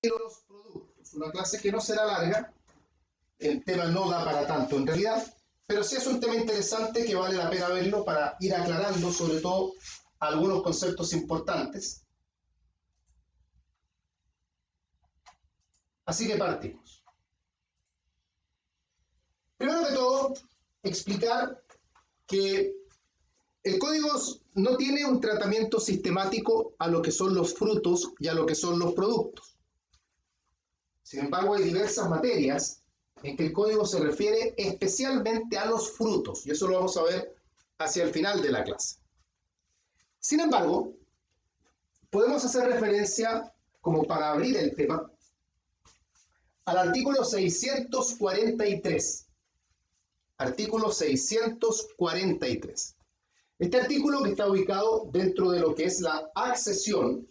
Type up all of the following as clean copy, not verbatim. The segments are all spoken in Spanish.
los productos. Una clase que no será larga, el tema no da para tanto en realidad, pero sí es un tema interesante que vale la pena verlo para ir aclarando sobre todo algunos conceptos importantes. Así que partimos. Primero que todo, explicar que el código no tiene un tratamiento sistemático a lo que son los frutos y a lo que son los productos. Sin embargo, hay diversas materias en que el código se refiere especialmente a los frutos, y eso lo vamos a ver hacia el final de la clase. Sin embargo, podemos hacer referencia, como para abrir el tema, al artículo 643. Artículo 643. Este artículo, que está ubicado dentro de lo que es la accesión,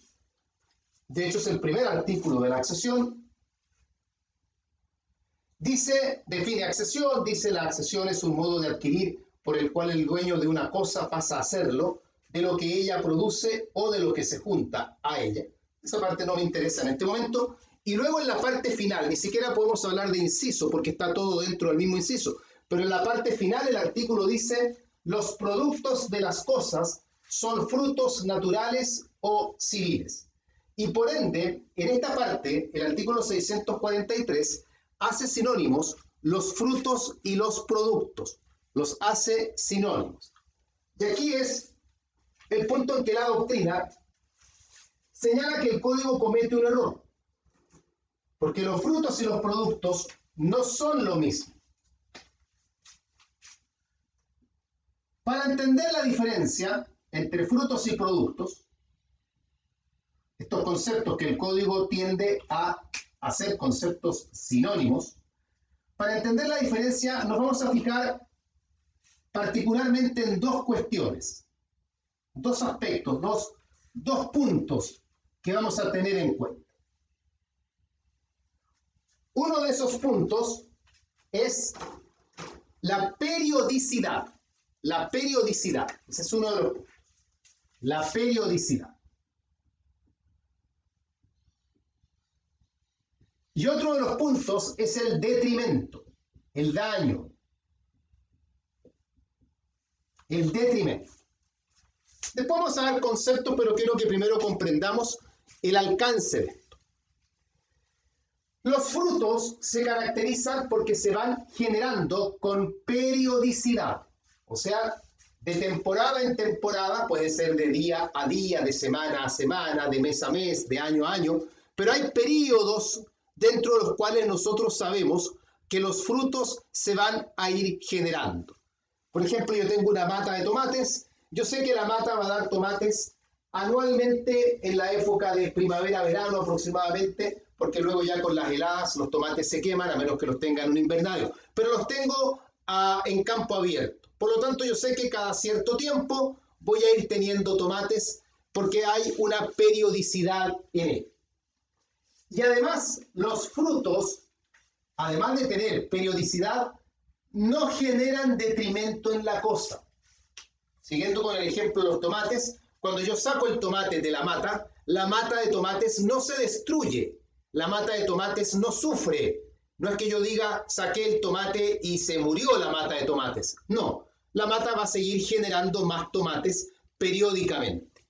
de hecho es el primer artículo de la accesión, define accesión, dice la accesión es un modo de adquirir por el cual el dueño de una cosa pasa a hacerlo, de lo que ella produce o de lo que se junta a ella. Esa parte no me interesa en este momento. Y luego en la parte final, ni siquiera podemos hablar de inciso porque está todo dentro del mismo inciso, pero en la parte final el artículo dice: los productos de las cosas son frutos naturales o civiles. Y por ende, en esta parte, el artículo 643 hace sinónimos los frutos y los productos. Los hace sinónimos. Y aquí es el punto en que la doctrina señala que el código comete un error. Porque los frutos y los productos no son lo mismo. Para entender la diferencia entre frutos y productos, estos conceptos que el código tiende a hacer conceptos sinónimos, para entender la diferencia nos vamos a fijar particularmente en dos cuestiones, dos aspectos, dos puntos que vamos a tener en cuenta. Uno de esos puntos es la periodicidad. La periodicidad, ese es uno de los puntos. La periodicidad. Y otro de los puntos es el detrimento, el daño. El detrimento. Después vamos a dar conceptos, pero quiero que primero comprendamos el alcance de esto. Los frutos se caracterizan porque se van generando con periodicidad. O sea, de temporada en temporada, puede ser de día a día, de semana a semana, de mes a mes, de año a año, pero hay periodos dentro de los cuales nosotros sabemos que los frutos se van a ir generando. Por ejemplo, yo tengo una mata de tomates, yo sé que la mata va a dar tomates anualmente en la época de primavera-verano aproximadamente, porque luego ya con las heladas los tomates se queman, a menos que los tengan en un invernadero, pero los tengo en campo abierto. Por lo tanto, yo sé que cada cierto tiempo voy a ir teniendo tomates porque hay una periodicidad en él. Y además, los frutos, además de tener periodicidad, no generan detrimento en la cosa. Siguiendo con el ejemplo de los tomates, cuando yo saco el tomate de la mata de tomates no se destruye, la mata de tomates no sufre. No es que yo diga, saqué el tomate y se murió la mata de tomates. No, la mata va a seguir generando más tomates periódicamente.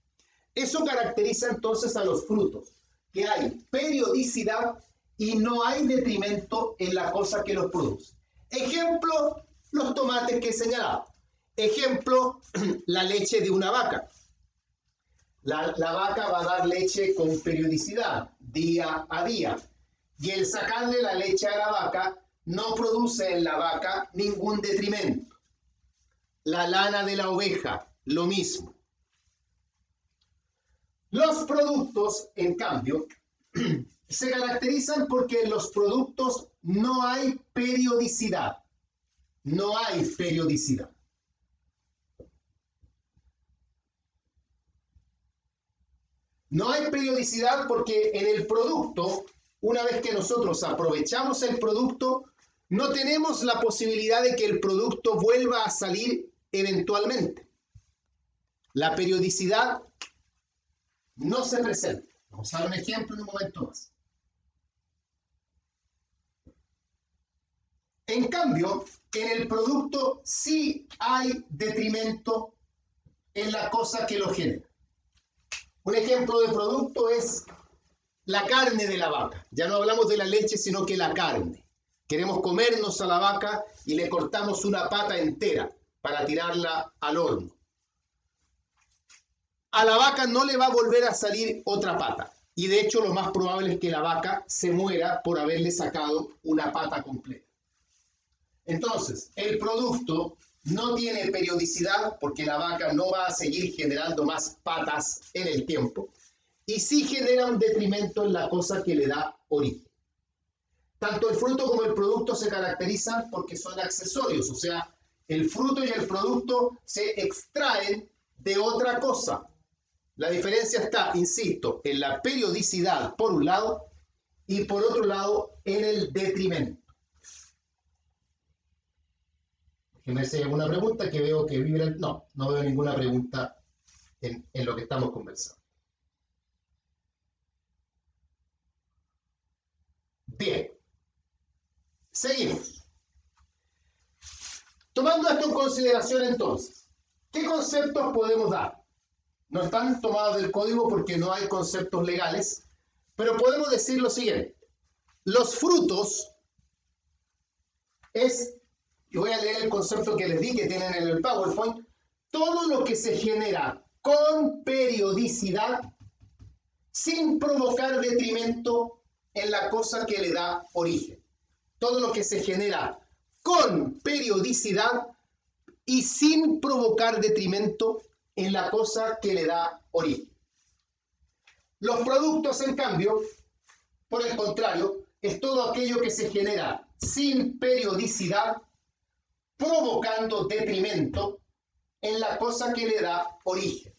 Eso caracteriza entonces a los frutos, que hay periodicidad y no hay detrimento en la cosa que los produce. Ejemplo, los tomates que he señalado. Ejemplo, la leche de una vaca. La vaca va a dar leche con periodicidad, día a día. Y el sacarle la leche a la vaca no produce en la vaca ningún detrimento. La lana de la oveja, lo mismo. Los productos, en cambio, se caracterizan porque en los productos no hay periodicidad. No hay periodicidad. No hay periodicidad porque en el producto, una vez que nosotros aprovechamos el producto, no tenemos la posibilidad de que el producto vuelva a salir eventualmente. La periodicidad no se presenta. Vamos a dar un ejemplo en un momento más. En cambio, en el producto sí hay detrimento en la cosa que lo genera. Un ejemplo de producto es la carne de la vaca. Ya no hablamos de la leche, sino que la carne. Queremos comernos a la vaca y le cortamos una pata entera para tirarla al horno. A la vaca no le va a volver a salir otra pata. Y de hecho lo más probable es que la vaca se muera por haberle sacado una pata completa. Entonces, el producto no tiene periodicidad porque la vaca no va a seguir generando más patas en el tiempo. Y sí genera un detrimento en la cosa que le da origen. Tanto el fruto como el producto se caracterizan porque son accesorios, o sea, el fruto y el producto se extraen de otra cosa. La diferencia está, insisto, en la periodicidad por un lado y por otro lado en el detrimento. Déjenme hacer alguna pregunta que veo que vibra. No veo ninguna pregunta en lo que estamos conversando. Bien, seguimos. Tomando esto en consideración entonces, ¿qué conceptos podemos dar? No están tomados del código porque no hay conceptos legales, pero podemos decir lo siguiente. Los frutos y voy a leer el concepto que les di que tienen en el PowerPoint, todo lo que se genera con periodicidad sin provocar detrimento en la cosa que le da origen. Todo lo que se genera con periodicidad y sin provocar detrimento en la cosa que le da origen. Los productos, en cambio, por el contrario, es todo aquello que se genera sin periodicidad, provocando detrimento en la cosa que le da origen.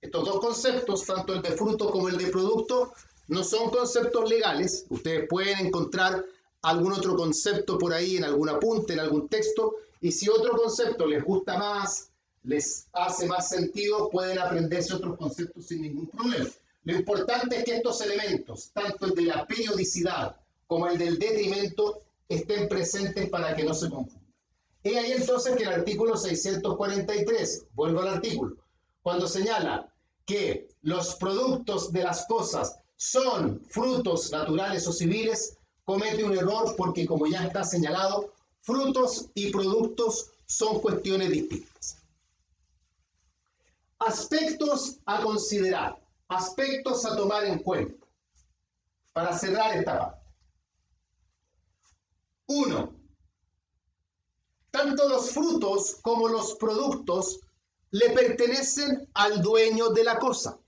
Estos dos conceptos, tanto el de fruto como el de producto, no son conceptos legales. Ustedes pueden encontrar algún otro concepto por ahí en algún apunte, en algún texto, y si otro concepto les gusta más, les hace más sentido, pueden aprenderse otros conceptos sin ningún problema. Lo importante es que estos elementos, tanto el de la periodicidad como el del detrimento, estén presentes para que no se confundan. Y ahí entonces que el artículo 643, vuelvo al artículo, cuando señala que los productos de las cosas son frutos naturales o civiles, comete un error porque, como ya está señalado, frutos y productos son cuestiones distintas. Aspectos a considerar, aspectos a tomar en cuenta para cerrar esta parte. 1. Tanto los frutos como los productos le pertenecen al dueño de la cosa.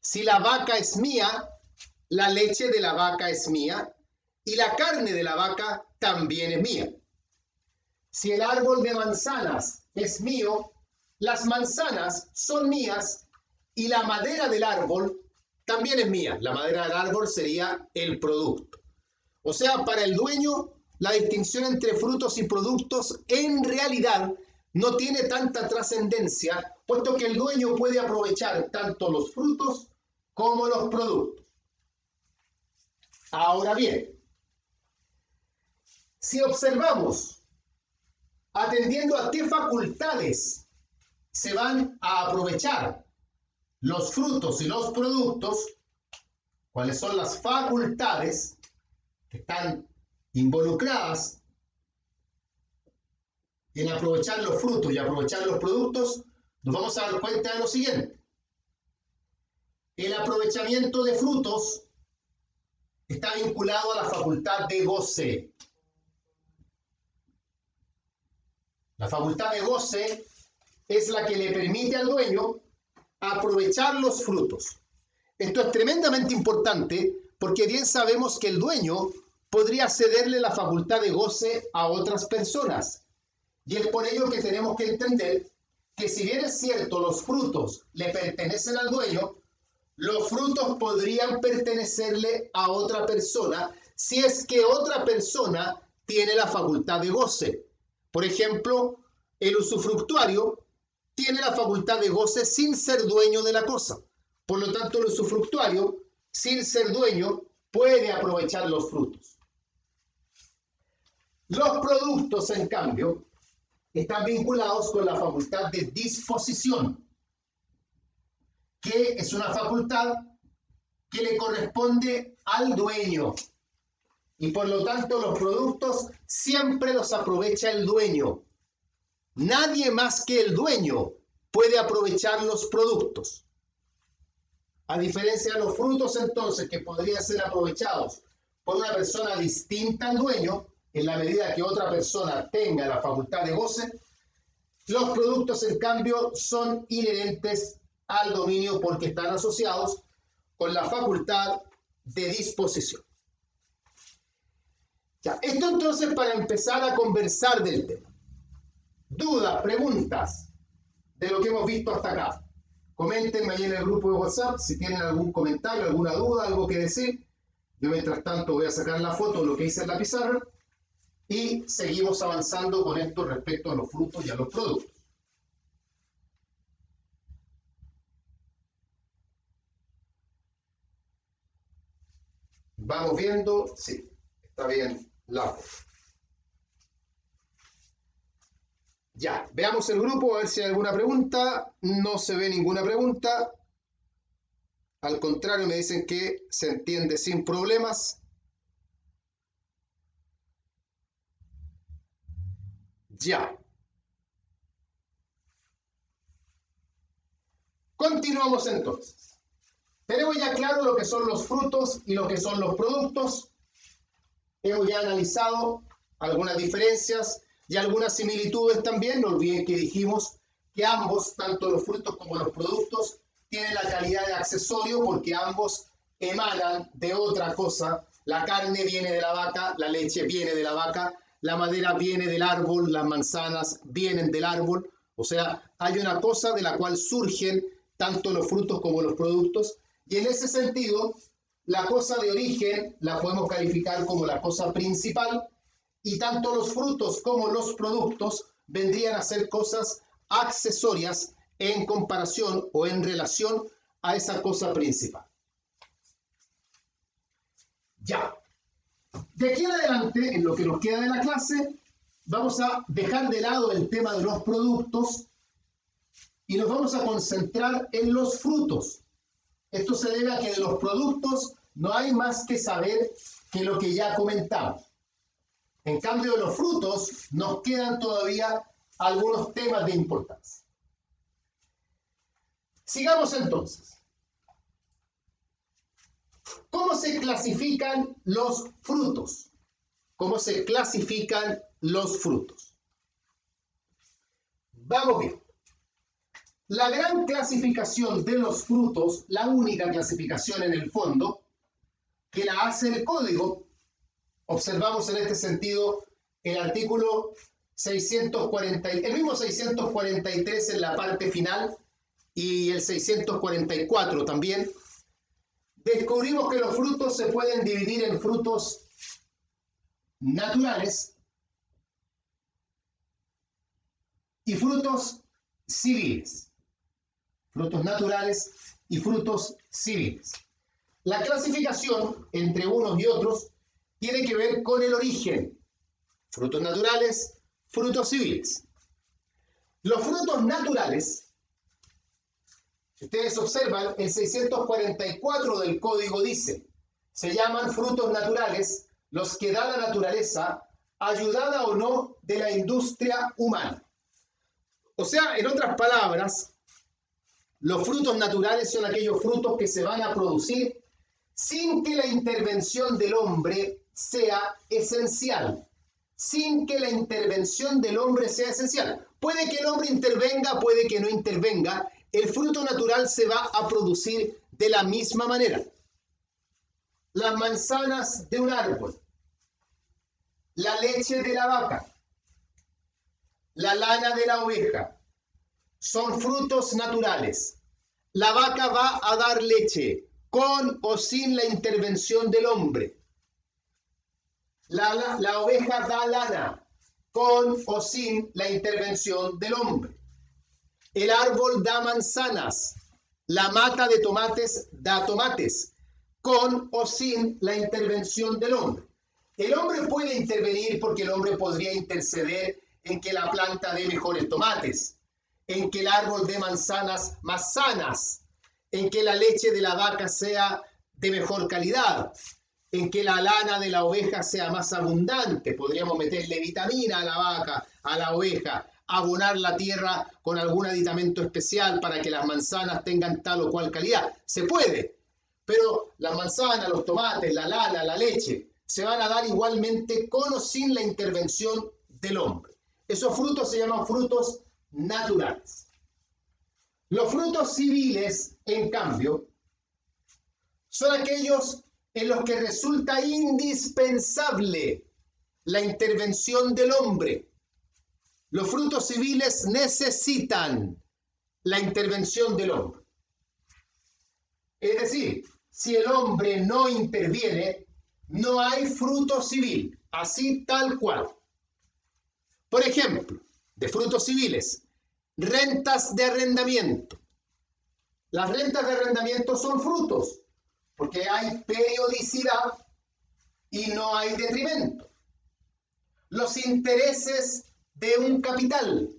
Si la vaca es mía, la leche de la vaca es mía y la carne de la vaca también es mía. Si el árbol de manzanas es mío, las manzanas son mías y la madera del árbol también es mía. La madera del árbol sería el producto. O sea, para el dueño, la distinción entre frutos y productos en realidad no tiene tanta trascendencia, puesto que el dueño puede aprovechar tanto los frutos como los productos. Ahora bien, si observamos, atendiendo a qué facultades se van a aprovechar los frutos y los productos, cuáles son las facultades que están involucradas en aprovechar los frutos y aprovechar los productos, nos vamos a dar cuenta de lo siguiente. El aprovechamiento de frutos está vinculado a la facultad de goce. La facultad de goce es la que le permite al dueño aprovechar los frutos. Esto es tremendamente importante porque bien sabemos que el dueño podría cederle la facultad de goce a otras personas. Y es por ello que tenemos que entender que si bien es cierto los frutos le pertenecen al dueño, los frutos podrían pertenecerle a otra persona si es que otra persona tiene la facultad de goce. Por ejemplo, el usufructuario tiene la facultad de goce sin ser dueño de la cosa. Por lo tanto, el usufructuario, sin ser dueño, puede aprovechar los frutos. Los productos, en cambio, están vinculados con la facultad de disposición, que es una facultad que le corresponde al dueño. Y por lo tanto, los productos siempre los aprovecha el dueño. Nadie más que el dueño puede aprovechar los productos. A diferencia de los frutos, entonces, que podrían ser aprovechados por una persona distinta al dueño, en la medida que otra persona tenga la facultad de goce, los productos, en cambio, son inherentes al dominio porque están asociados con la facultad de disposición. Ya, esto entonces para empezar a conversar del tema. Dudas, preguntas de lo que hemos visto hasta acá. Coméntenme ahí en el grupo de WhatsApp si tienen algún comentario, alguna duda, algo que decir. Yo mientras tanto voy a sacar la foto de lo que hice en la pizarra y seguimos avanzando con esto respecto a los frutos y a los productos. Vamos viendo, sí, está bien la foto. Ya, veamos el grupo, a ver si hay alguna pregunta. No se ve ninguna pregunta. Al contrario, me dicen que se entiende sin problemas. Ya. Continuamos entonces. Tenemos ya claro lo que son los frutos y lo que son los productos. Hemos ya analizado algunas diferencias y algunas similitudes también. No olviden que dijimos que ambos, tanto los frutos como los productos, tienen la calidad de accesorio porque ambos emanan de otra cosa. La carne viene de la vaca, la leche viene de la vaca, la madera viene del árbol, las manzanas vienen del árbol. O sea, hay una cosa de la cual surgen tanto los frutos como los productos. Y en ese sentido, la cosa de origen la podemos calificar como la cosa principal y tanto los frutos como los productos vendrían a ser cosas accesorias en comparación o en relación a esa cosa principal. Ya. De aquí en adelante, en lo que nos queda de la clase, vamos a dejar de lado el tema de los productos y nos vamos a concentrar en los frutos. Esto se debe a que de los productos no hay más que saber que lo que ya comentamos. En cambio, de los frutos nos quedan todavía algunos temas de importancia. Sigamos entonces. ¿Cómo se clasifican los frutos? ¿Cómo se clasifican los frutos? Vamos bien. La gran clasificación de los frutos, la única clasificación en el fondo, que la hace el código, observamos en este sentido el artículo 640, el mismo 643 en la parte final y el 644 también, descubrimos que los frutos se pueden dividir en frutos naturales y frutos civiles. Frutos naturales y frutos civiles. La clasificación entre unos y otros tiene que ver con el origen. Frutos naturales, frutos civiles. Los frutos naturales, si ustedes observan, el 644 del código dice, se llaman frutos naturales los que da la naturaleza, ayudada o no de la industria humana. O sea, en otras palabras, los frutos naturales son aquellos frutos que se van a producir sin que la intervención del hombre sea esencial. Sin que la intervención del hombre sea esencial. Puede que el hombre intervenga, puede que no intervenga. El fruto natural se va a producir de la misma manera. Las manzanas de un árbol, la leche de la vaca, la lana de la oveja, son frutos naturales. La vaca va a dar leche con o sin la intervención del hombre. La oveja da lana con o sin la intervención del hombre. El árbol da manzanas. La mata de tomates da tomates con o sin la intervención del hombre. El hombre puede intervenir porque el hombre podría interceder en que la planta dé mejores tomates, en que el árbol dé manzanas más sanas, en que la leche de la vaca sea de mejor calidad, en que la lana de la oveja sea más abundante. Podríamos meterle vitamina a la vaca, a la oveja, abonar la tierra con algún aditamento especial para que las manzanas tengan tal o cual calidad. Se puede, pero las manzanas, los tomates, la lana, la leche, se van a dar igualmente con o sin la intervención del hombre. Esos frutos se llaman frutos naturales. Los frutos civiles, en cambio, son aquellos en los que resulta indispensable la intervención del hombre. Los frutos civiles necesitan la intervención del hombre. Es decir, si el hombre no interviene, no hay fruto civil, así tal cual. Por ejemplo, de frutos civiles, rentas de arrendamiento. Las rentas de arrendamiento son frutos, porque hay periodicidad y no hay detrimento. Los intereses de un capital.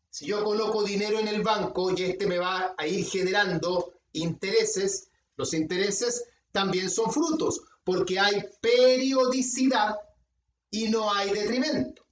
Si yo coloco dinero en el banco y este me va a ir generando intereses, los intereses también son frutos, porque hay periodicidad y no hay detrimento.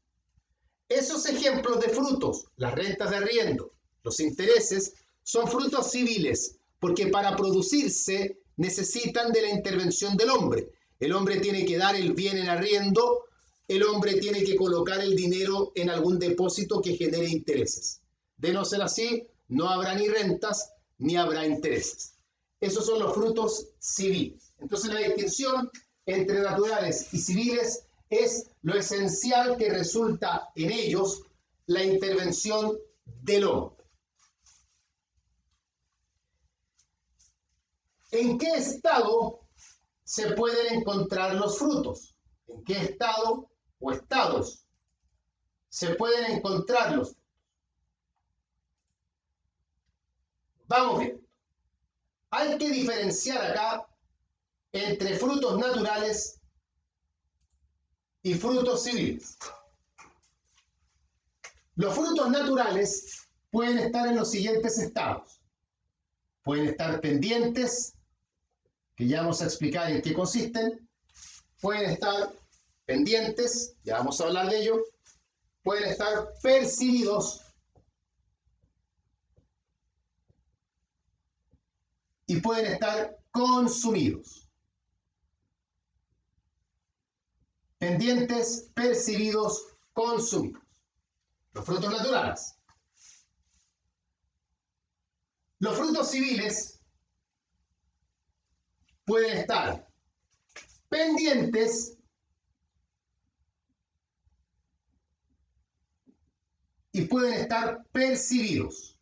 Esos ejemplos de frutos, las rentas de arriendo, los intereses, son frutos civiles, porque para producirse necesitan de la intervención del hombre. El hombre tiene que dar el bien en arriendo, el hombre tiene que colocar el dinero en algún depósito que genere intereses. De no ser así, no habrá ni rentas ni habrá intereses. Esos son los frutos civiles. Entonces la distinción entre naturales y civiles es lo esencial que resulta en ellos la intervención del hombre. ¿En qué estado se pueden encontrar los frutos? ¿En qué estado o estados se pueden encontrar los frutos? Vamos bien. Hay que diferenciar acá entre frutos naturales y frutos civiles. Los frutos naturales pueden estar en los siguientes estados. Pueden estar pendientes, que ya vamos a explicar en qué consisten. Pueden estar pendientes, ya vamos a hablar de ello. Pueden estar percibidos y pueden estar consumidos. Pendientes, percibidos, consumidos. Los frutos naturales. Los frutos civiles pueden estar pendientes y pueden estar percibidos.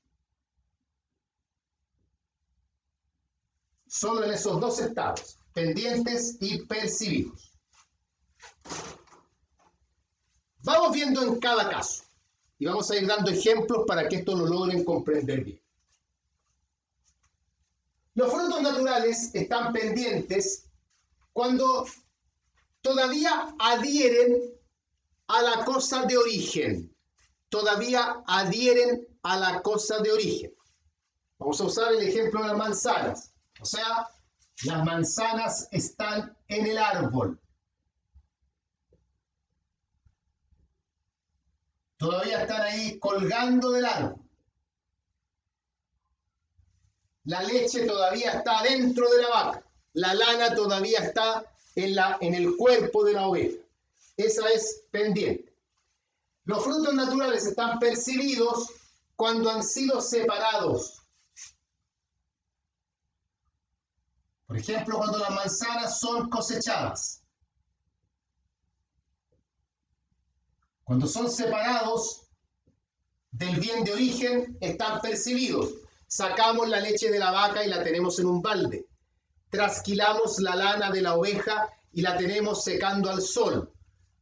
Solo en esos dos estados, pendientes y percibidos. Vamos viendo en cada caso y vamos a ir dando ejemplos para que esto lo logren comprender bien. Los frutos naturales están pendientes cuando todavía adhieren a la cosa de origen. Todavía adhieren a la cosa de origen. Vamos a usar el ejemplo de las manzanas. O sea, las manzanas están en el árbol. Todavía están ahí colgando del árbol. La leche todavía está dentro de la vaca. La lana todavía está en el cuerpo de la oveja. Esa es pendiente. Los frutos naturales están percibidos cuando han sido separados. Por ejemplo, cuando las manzanas son cosechadas. Cuando son separados del bien de origen, están percibidos. Sacamos la leche de la vaca y la tenemos en un balde. Trasquilamos la lana de la oveja y la tenemos secando al sol.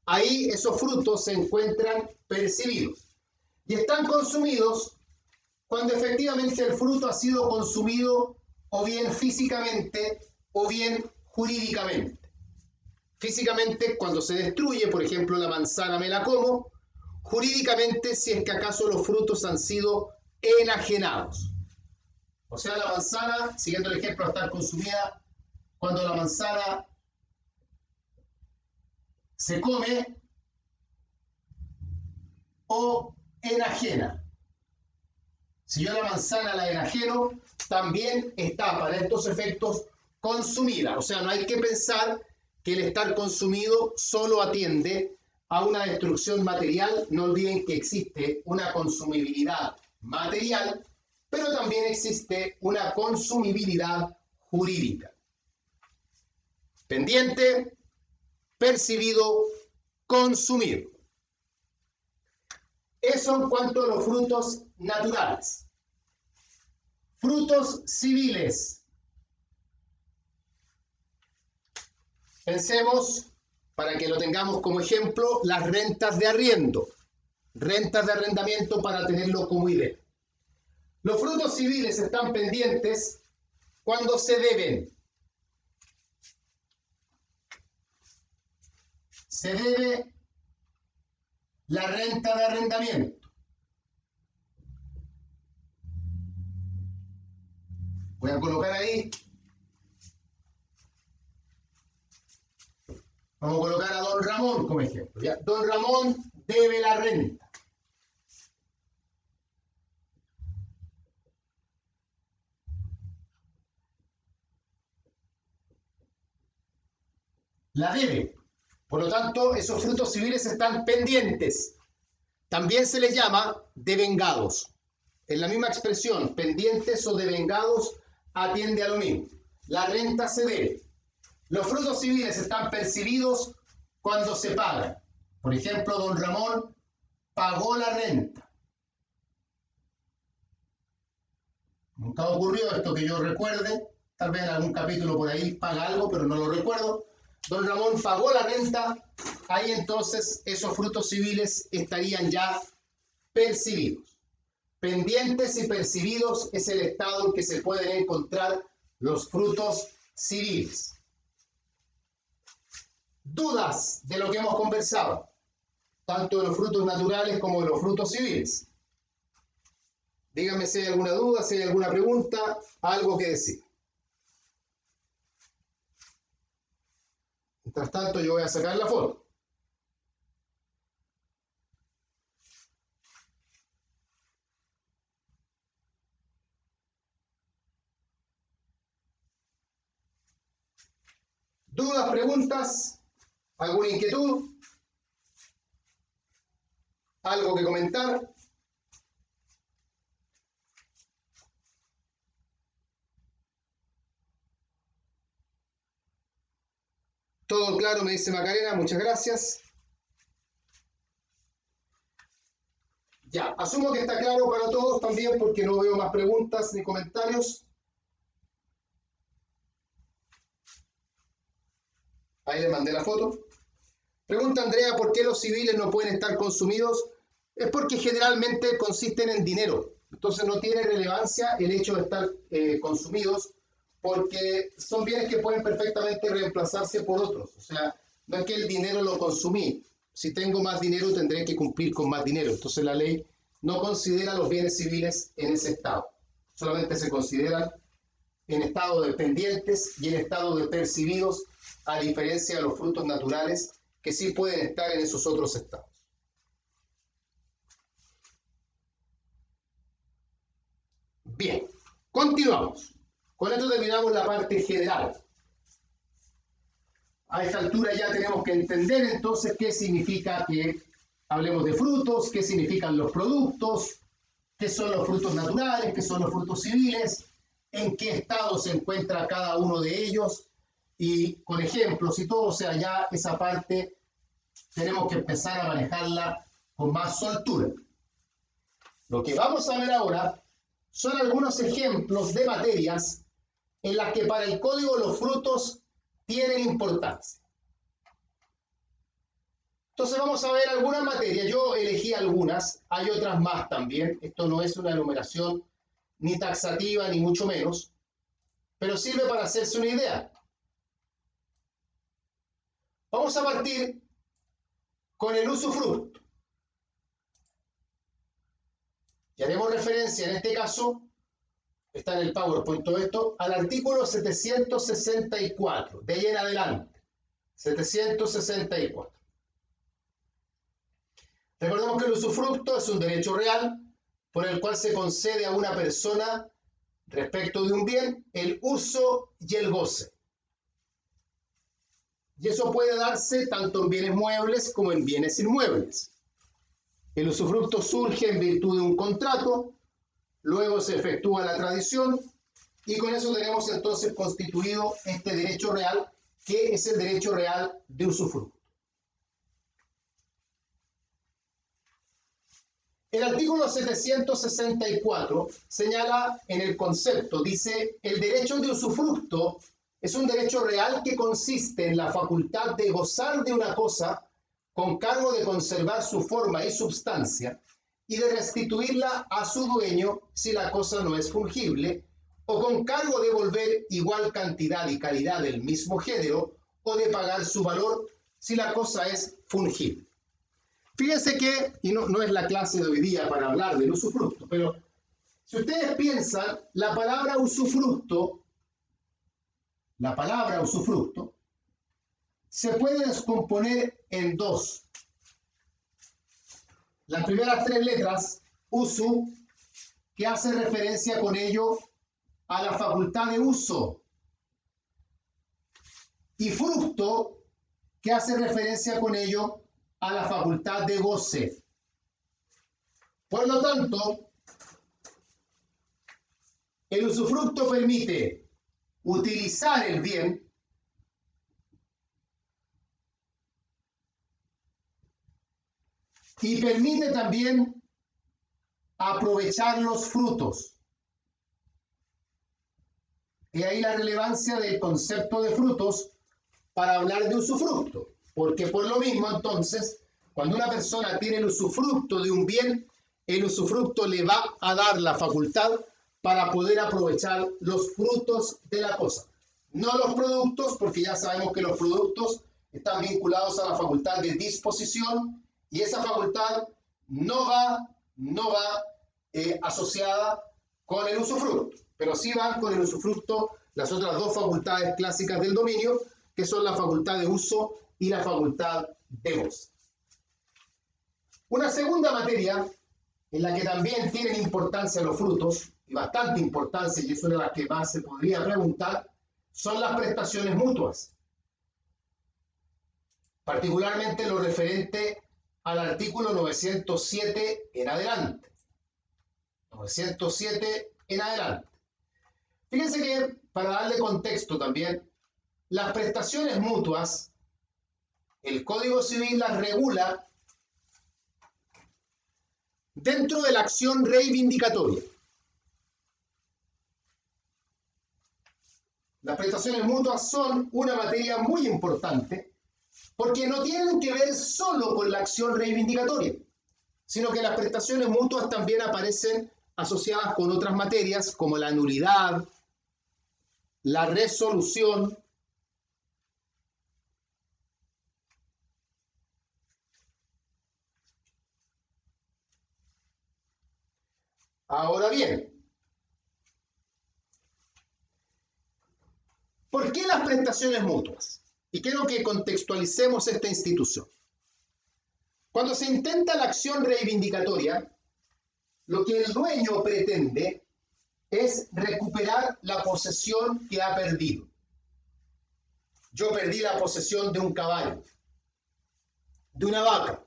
Ahí esos frutos se encuentran percibidos. Y están consumidos cuando efectivamente el fruto ha sido consumido o bien físicamente o bien jurídicamente. ¿Ok? Físicamente, cuando se destruye, por ejemplo, la manzana me la como. Jurídicamente, si es que acaso los frutos han sido enajenados. O sea, la manzana, siguiendo el ejemplo, va a estar consumida cuando la manzana se come o enajena. Si yo la manzana la enajeno, también está para estos efectos consumida. O sea, no hay que pensar que el estar consumido solo atiende a una destrucción material. No olviden que existe una consumibilidad material, pero también existe una consumibilidad jurídica. Pendiente, percibido, consumido. Eso en cuanto a los frutos naturales. Frutos civiles. Pensemos, para que lo tengamos como ejemplo, las rentas de arriendo. Rentas de arrendamiento para tenerlo como idea. Los frutos civiles están pendientes cuando se deben. Se debe la renta de arrendamiento. Voy a colocar ahí. Vamos a colocar a don Ramón como ejemplo. ¿Ya? Don Ramón debe la renta. La debe. Por lo tanto, esos frutos civiles están pendientes. También se les llama devengados. En la misma expresión, pendientes o devengados, atiende a lo mismo. La renta se debe. Los frutos civiles están percibidos cuando se pagan. Por ejemplo, don Ramón pagó la renta. Nunca ocurrió esto que yo recuerde. Tal vez en algún capítulo por ahí paga algo, pero no lo recuerdo. Don Ramón pagó la renta. Ahí entonces esos frutos civiles estarían ya percibidos. Pendientes y percibidos es el estado en que se pueden encontrar los frutos civiles. Dudas de lo que hemos conversado, tanto de los frutos naturales como de los frutos civiles. Díganme si hay alguna duda, si hay alguna pregunta, algo que decir. Mientras tanto, yo voy a sacar la foto. ¿Dudas, preguntas? ¿Alguna inquietud? ¿Algo que comentar? Todo claro, me dice Macarena, muchas gracias. Ya, asumo que está claro para todos también porque no veo más preguntas ni comentarios. Ahí le mandé la foto. Pregunta Andrea, ¿por qué los civiles no pueden estar consumidos? Es porque generalmente consisten en dinero. Entonces no tiene relevancia el hecho de estar consumidos porque son bienes que pueden perfectamente reemplazarse por otros. O sea, no es que el dinero lo consumí. Si tengo más dinero tendré que cumplir con más dinero. Entonces la ley no considera los bienes civiles en ese estado. Solamente se consideran en estado de pendientes y en estado de percibidos, a diferencia de los frutos naturales que sí pueden estar en esos otros estados. Bien, continuamos. Con esto terminamos la parte general. A esta altura ya tenemos que entender entonces qué significa que hablemos de frutos, qué significan los productos, qué son los frutos naturales, qué son los frutos civiles, en qué estado se encuentra cada uno de ellos y con ejemplos y todo. O sea, ya esa parte tenemos que empezar a manejarla con más soltura. Lo que vamos a ver ahora son algunos ejemplos de materias en las que para el código los frutos tienen importancia. Entonces vamos a ver algunas materias. Yo elegí algunas, hay otras más también. Esto no es una enumeración ni taxativa ni mucho menos, pero sirve para hacerse una idea. Vamos a partir con el usufructo. Y haremos referencia en este caso, está en el PowerPoint todo esto, al artículo 764, de ahí en adelante. 764. Recordemos que el usufructo es un derecho real por el cual se concede a una persona respecto de un bien el uso y el goce. Y eso puede darse tanto en bienes muebles como en bienes inmuebles. El usufructo surge en virtud de un contrato, luego se efectúa la tradición y con eso tenemos entonces constituido este derecho real, que es el derecho real de usufructo. El artículo 764 señala en el concepto, dice, el derecho de usufructo es un derecho real que consiste en la facultad de gozar de una cosa con cargo de conservar su forma y substancia y de restituirla a su dueño si la cosa no es fungible, o con cargo de devolver igual cantidad y calidad del mismo género o de pagar su valor si la cosa es fungible. Fíjense que, y no es la clase de hoy día para hablar del usufructo, pero si ustedes piensan, la palabra usufructo se puede descomponer en dos. Las primeras tres letras, usu, que hace referencia con ello a la facultad de uso, y fructo, que hace referencia con ello a la facultad de goce. Por lo tanto, el usufructo permite utilizar el bien y permite también aprovechar los frutos. Y ahí la relevancia del concepto de frutos para hablar de usufructo. Porque por lo mismo, entonces, cuando una persona tiene el usufructo de un bien, el usufructo le va a dar la facultad para poder aprovechar los frutos de la cosa. No los productos, porque ya sabemos que los productos están vinculados a la facultad de disposición y esa facultad no va asociada con el usufructo, pero sí van con el usufructo las otras dos facultades clásicas del dominio, que son la facultad de uso y la facultad de goce. Una segunda materia en la que también tienen importancia los frutos, y bastante importancia, y es una de las que más se podría preguntar, son las prestaciones mutuas. Particularmente lo referente al artículo 907 en adelante. 907 en adelante. Fíjense que, para darle contexto también, las prestaciones mutuas, el Código Civil las regula dentro de la acción reivindicatoria. Las prestaciones mutuas son una materia muy importante porque no tienen que ver solo con la acción reivindicatoria, sino que las prestaciones mutuas también aparecen asociadas con otras materias como la nulidad, la resolución, ahora bien, ¿por qué las prestaciones mutuas? Y quiero que contextualicemos esta institución. Cuando se intenta la acción reivindicatoria, lo que el dueño pretende es recuperar la posesión que ha perdido. Yo perdí la posesión de un caballo, de una vaca.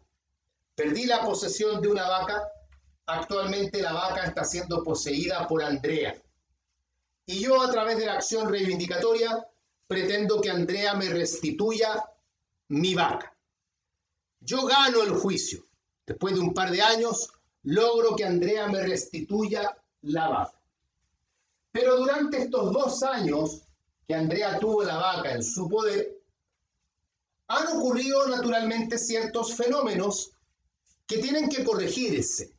Perdí la posesión de una vaca. Actualmente la vaca está siendo poseída por Andrea. Y yo, a través de la acción reivindicatoria, pretendo que Andrea me restituya mi vaca. Yo gano el juicio. Después de un par de años, logro que Andrea me restituya la vaca. Pero durante estos 2 años que Andrea tuvo la vaca en su poder, han ocurrido naturalmente ciertos fenómenos que tienen que corregirse.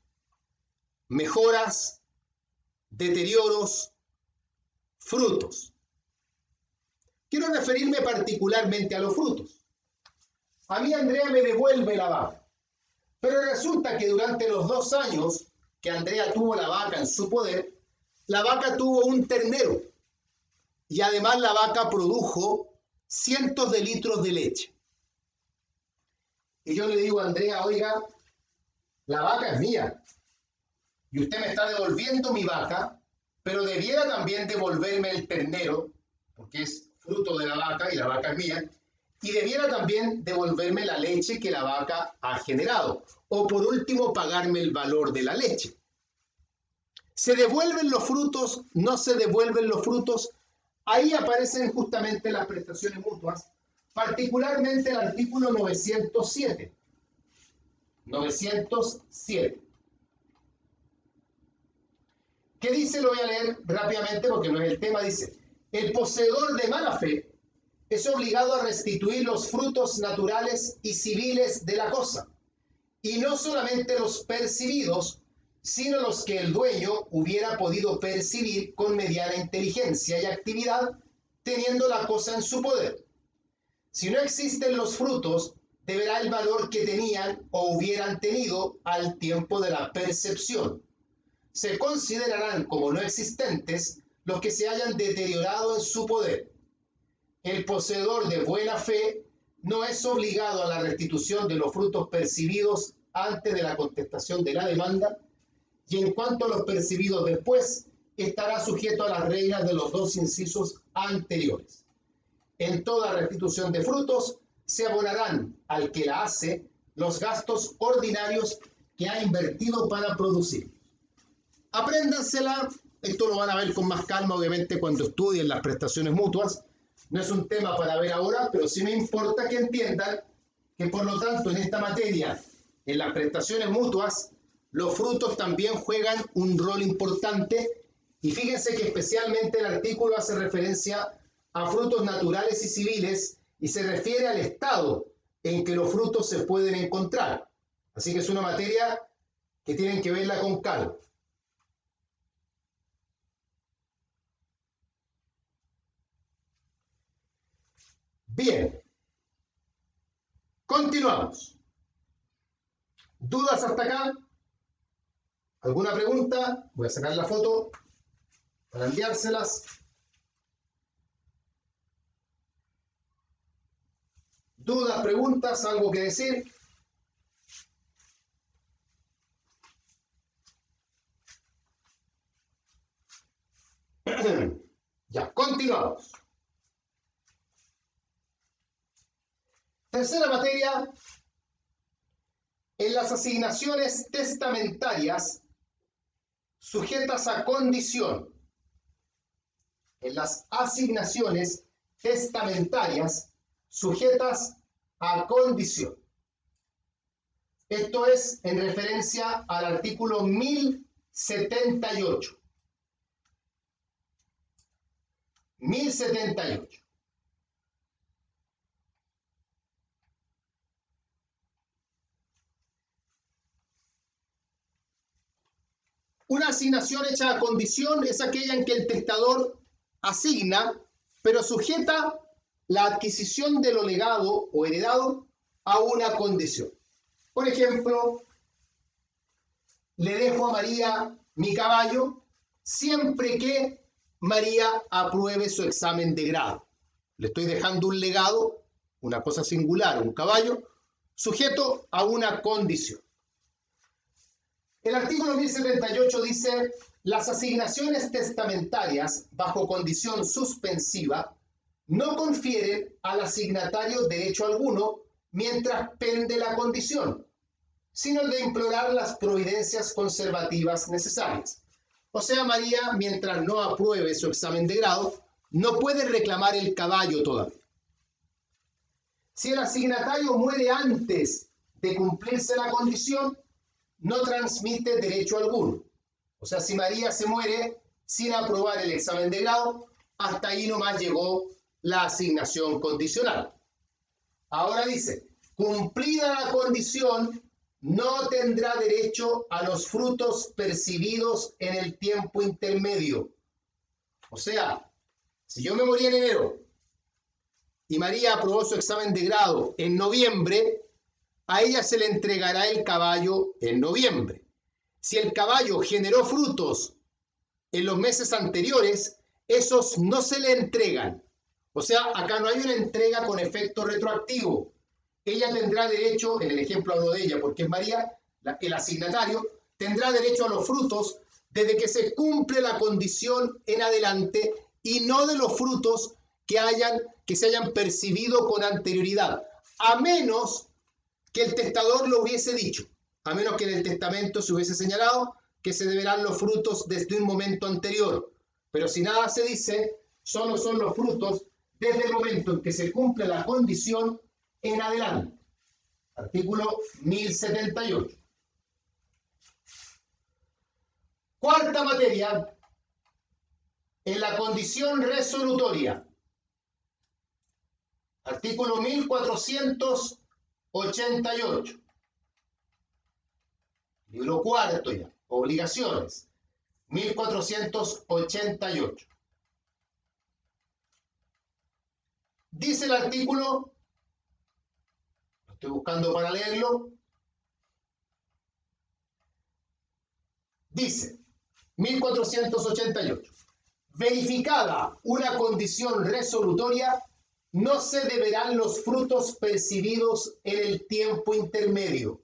Mejoras, deterioros, frutos. Quiero referirme particularmente a los frutos. A mí Andrea me devuelve la vaca. Pero resulta que durante los 2 años que Andrea tuvo la vaca en su poder, la vaca tuvo un ternero. Y además la vaca produjo cientos de litros de leche. Y yo le digo a Andrea, oiga, la vaca es mía. Y usted me está devolviendo mi vaca, pero debiera también devolverme el ternero, porque es fruto de la vaca y la vaca es mía, y debiera también devolverme la leche que la vaca ha generado, o por último pagarme el valor de la leche. ¿Se devuelven los frutos? ¿No se devuelven los frutos? Ahí aparecen justamente las prestaciones mutuas, particularmente el artículo 907. 907. ¿Qué dice? Lo voy a leer rápidamente porque no es el tema. Dice, el poseedor de mala fe es obligado a restituir los frutos naturales y civiles de la cosa, y no solamente los percibidos, sino los que el dueño hubiera podido percibir con mediana inteligencia y actividad, teniendo la cosa en su poder. Si no existen los frutos, deberá el valor que tenían o hubieran tenido al tiempo de la percepción. Se considerarán como no existentes los que se hayan deteriorado en su poder. El poseedor de buena fe no es obligado a la restitución de los frutos percibidos antes de la contestación de la demanda, y en cuanto a los percibidos después, estará sujeto a las reglas de los 2 incisos anteriores. En toda restitución de frutos se abonarán al que la hace los gastos ordinarios que ha invertido para producir. Apréndansela, esto lo van a ver con más calma obviamente cuando estudien las prestaciones mutuas. No es un tema para ver ahora, pero sí me importa que entiendan que por lo tanto en esta materia, en las prestaciones mutuas, los frutos también juegan un rol importante, y fíjense que especialmente el artículo hace referencia a frutos naturales y civiles y se refiere al estado en que los frutos se pueden encontrar. Así que es una materia que tienen que verla con calma. Bien, continuamos. ¿Dudas hasta acá? ¿Alguna pregunta? Voy a sacar la foto para enviárselas. ¿Dudas, preguntas, algo que decir? Ya, continuamos. Tercera materia, en las asignaciones testamentarias sujetas a condición. En las asignaciones testamentarias sujetas a condición. Esto es en referencia al artículo 1078. 1078. Una asignación hecha a condición es aquella en que el testador asigna, pero sujeta la adquisición de lo legado o heredado a una condición. Por ejemplo, le dejo a María mi caballo siempre que María apruebe su examen de grado. Le estoy dejando un legado, una cosa singular, un caballo, sujeto a una condición. El artículo 1078 dice, las asignaciones testamentarias bajo condición suspensiva no confieren al asignatario derecho alguno mientras pende la condición, sino el de implorar las providencias conservativas necesarias. O sea, María, mientras no apruebe su examen de grado, no puede reclamar el caballo todavía. Si el asignatario muere antes de cumplirse la condición, no transmite derecho alguno. O sea, si María se muere sin aprobar el examen de grado, hasta ahí nomás llegó la asignación condicional. Ahora dice, cumplida la condición, no tendrá derecho a los frutos percibidos en el tiempo intermedio. O sea, si yo me morí en enero y María aprobó su examen de grado en noviembre, a ella se le entregará el caballo en noviembre. Si el caballo generó frutos en los meses anteriores, esos no se le entregan. O sea, acá no hay una entrega con efecto retroactivo. Ella tendrá derecho, en el ejemplo hablo de ella porque es María, el asignatario, tendrá derecho a los frutos desde que se cumple la condición en adelante y no de los frutos que se hayan percibido con anterioridad, a menos que el testador lo hubiese dicho, a menos que en el testamento se hubiese señalado que se deberán los frutos desde un momento anterior. Pero si nada se dice, solo son los frutos desde el momento en que se cumple la condición en adelante. Artículo 1078. Cuarta materia, en la condición resolutoria. Artículo 1488. Libro cuarto ya. Obligaciones. 1488. Dice el artículo, lo estoy buscando para leerlo, dice 1488. Verificada una condición resolutoria, no se deberán los frutos percibidos en el tiempo intermedio,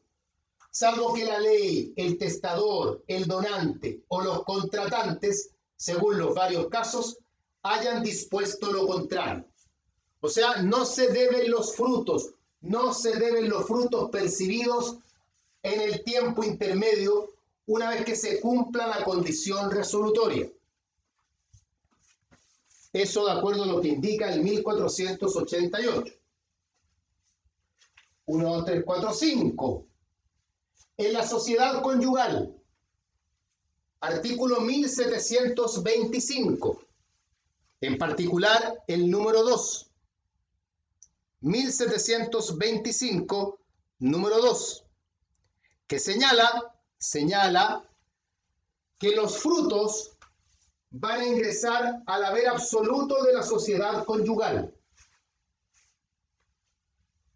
salvo que la ley, el testador, el donante o los contratantes, según los varios casos, hayan dispuesto lo contrario. O sea, no se deben los frutos percibidos en el tiempo intermedio una vez que se cumpla la condición resolutoria. Eso de acuerdo a lo que indica el 1488. 1, 2, 3, 4, 5. En la sociedad conyugal, artículo 1725, en particular el número 2. 1725, número 2, que señala que los frutos van a ingresar al haber absoluto de la sociedad conyugal.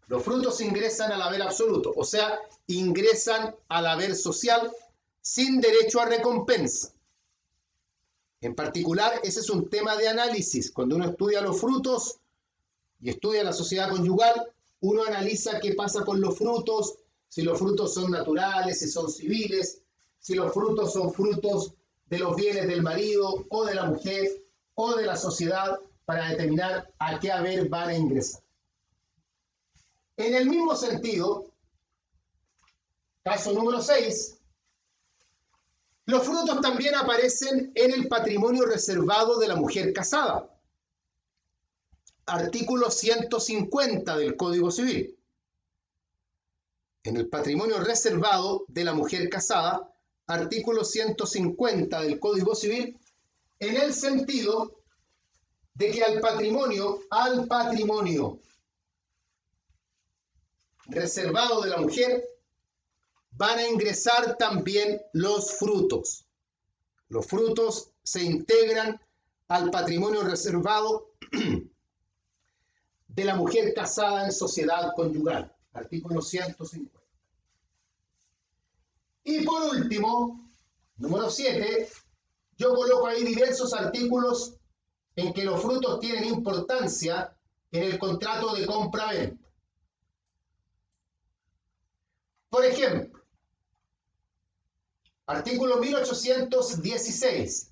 Los frutos ingresan al haber absoluto, o sea, ingresan al haber social sin derecho a recompensa. En particular, ese es un tema de análisis. Cuando uno estudia los frutos y estudia la sociedad conyugal, uno analiza qué pasa con los frutos, si los frutos son naturales, si son civiles, si los frutos son frutos de los bienes del marido o de la mujer o de la sociedad, para determinar a qué haber van a ingresar. En el mismo sentido, caso número 6, los frutos también aparecen en el patrimonio reservado de la mujer casada. Artículo 150 del Código Civil. En el patrimonio reservado de la mujer casada, artículo 150 del Código Civil, en el sentido de que al patrimonio reservado de la mujer van a ingresar también los frutos. Los frutos se integran al patrimonio reservado de la mujer casada en sociedad conyugal. Artículo 150. Y por último, número 7, yo coloco ahí diversos artículos en que los frutos tienen importancia en el contrato de compra-venta. Por ejemplo, artículo 1816,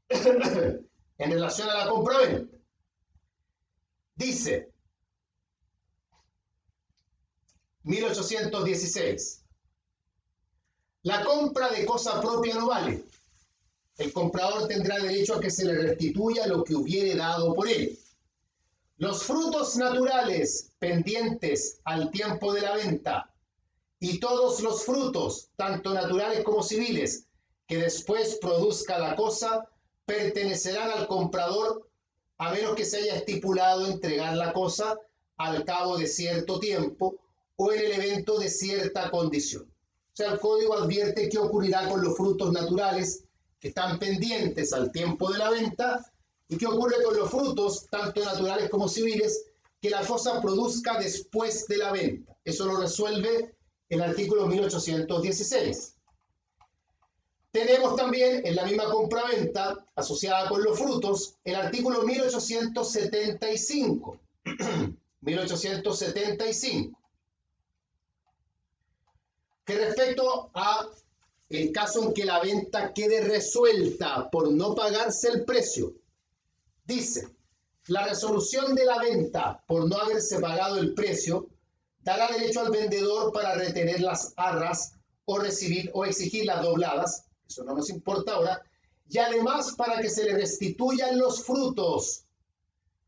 en relación a la compra-venta, dice 1816, la compra de cosa propia no vale. El comprador tendrá derecho a que se le restituya lo que hubiere dado por él. Los frutos naturales pendientes al tiempo de la venta y todos los frutos, tanto naturales como civiles, que después produzca la cosa, pertenecerán al comprador a menos que se haya estipulado entregar la cosa al cabo de cierto tiempo o en el evento de cierta condición. O sea, el código advierte qué ocurrirá con los frutos naturales que están pendientes al tiempo de la venta ¿Y qué ocurre con los frutos, tanto naturales como civiles? Que la cosa produzca después de la venta. Eso lo resuelve el artículo 1816. Tenemos también en la misma compraventa, asociada con los frutos, el artículo 1875. 1875. Que respecto a el caso en que la venta quede resuelta por no pagarse el precio, dice: la resolución de la venta por no haberse pagado el precio dará derecho al vendedor para retener las arras o recibir o exigir las dobladas, eso no nos importa ahora, y además para que se le restituyan los frutos,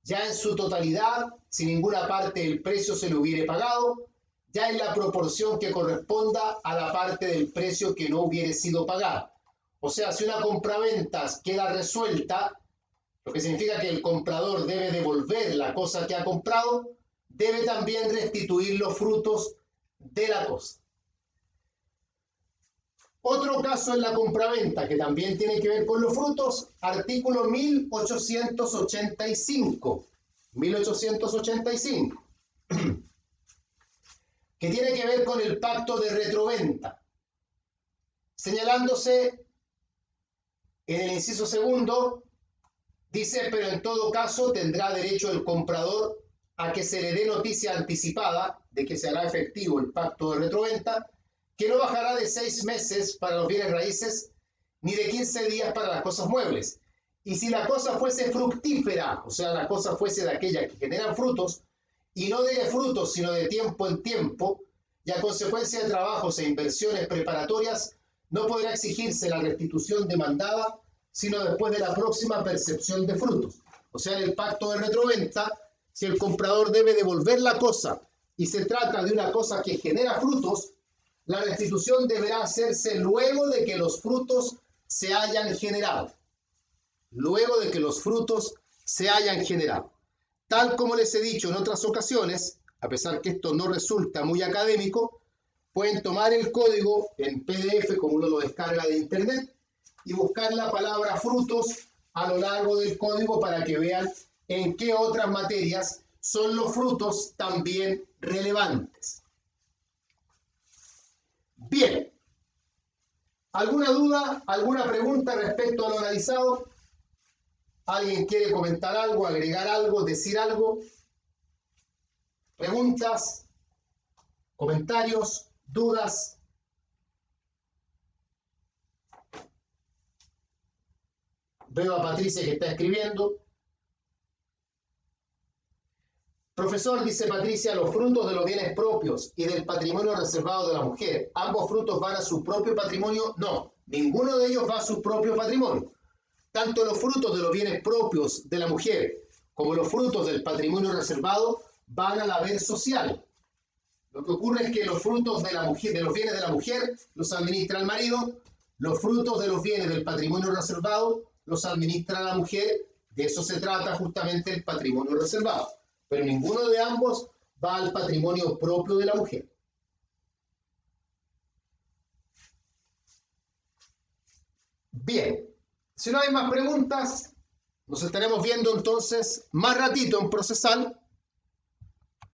ya en su totalidad, si ninguna parte del precio se le hubiere pagado, ya en la proporción que corresponda a la parte del precio que no hubiere sido pagada. O sea, si una compraventa queda resuelta, lo que significa que el comprador debe devolver la cosa que ha comprado, debe también restituir los frutos de la cosa. Otro caso en la compraventa que también tiene que ver con los frutos, artículo 1885. 1885. Que tiene que ver con el pacto de retroventa, señalándose en el inciso segundo, dice: pero en todo caso tendrá derecho el comprador a que se le dé noticia anticipada de que se hará efectivo el pacto de retroventa, que no bajará de 6 meses para los bienes raíces, ni de 15 días para las cosas muebles. Y si la cosa fuese fructífera, o sea, la cosa fuese de aquellas que generan frutos, y no de frutos, sino de tiempo en tiempo, y a consecuencia de trabajos e inversiones preparatorias, no podrá exigirse la restitución demandada, sino después de la próxima percepción de frutos. O sea, en el pacto de retroventa, si el comprador debe devolver la cosa y se trata de una cosa que genera frutos, la restitución deberá hacerse luego de que los frutos se hayan generado. Luego de que los frutos se hayan generado. Tal como les he dicho en otras ocasiones, a pesar que esto no resulta muy académico, pueden tomar el código en PDF, como uno lo descarga de internet, y buscar la palabra frutos a lo largo del código para que vean en qué otras materias son los frutos también relevantes. Bien. ¿Alguna duda, alguna pregunta respecto a lo analizado? ¿Alguien quiere comentar algo, agregar algo, decir algo? ¿Preguntas? ¿Comentarios? ¿Dudas? Veo a Patricia que está escribiendo. Profesor, dice Patricia, los frutos de los bienes propios y del patrimonio reservado de la mujer, ¿ambos frutos van a su propio patrimonio? No, ninguno de ellos va a su propio patrimonio. Tanto los frutos de los bienes propios de la mujer como los frutos del patrimonio reservado van al haber social. Lo que ocurre es que los frutos de la mujer, de los bienes de la mujer los administra el marido, los frutos de los bienes del patrimonio reservado los administra la mujer. De eso se trata justamente el patrimonio reservado. Pero ninguno de ambos va al patrimonio propio de la mujer. Bien, si no hay más preguntas, nos estaremos viendo entonces más ratito en procesal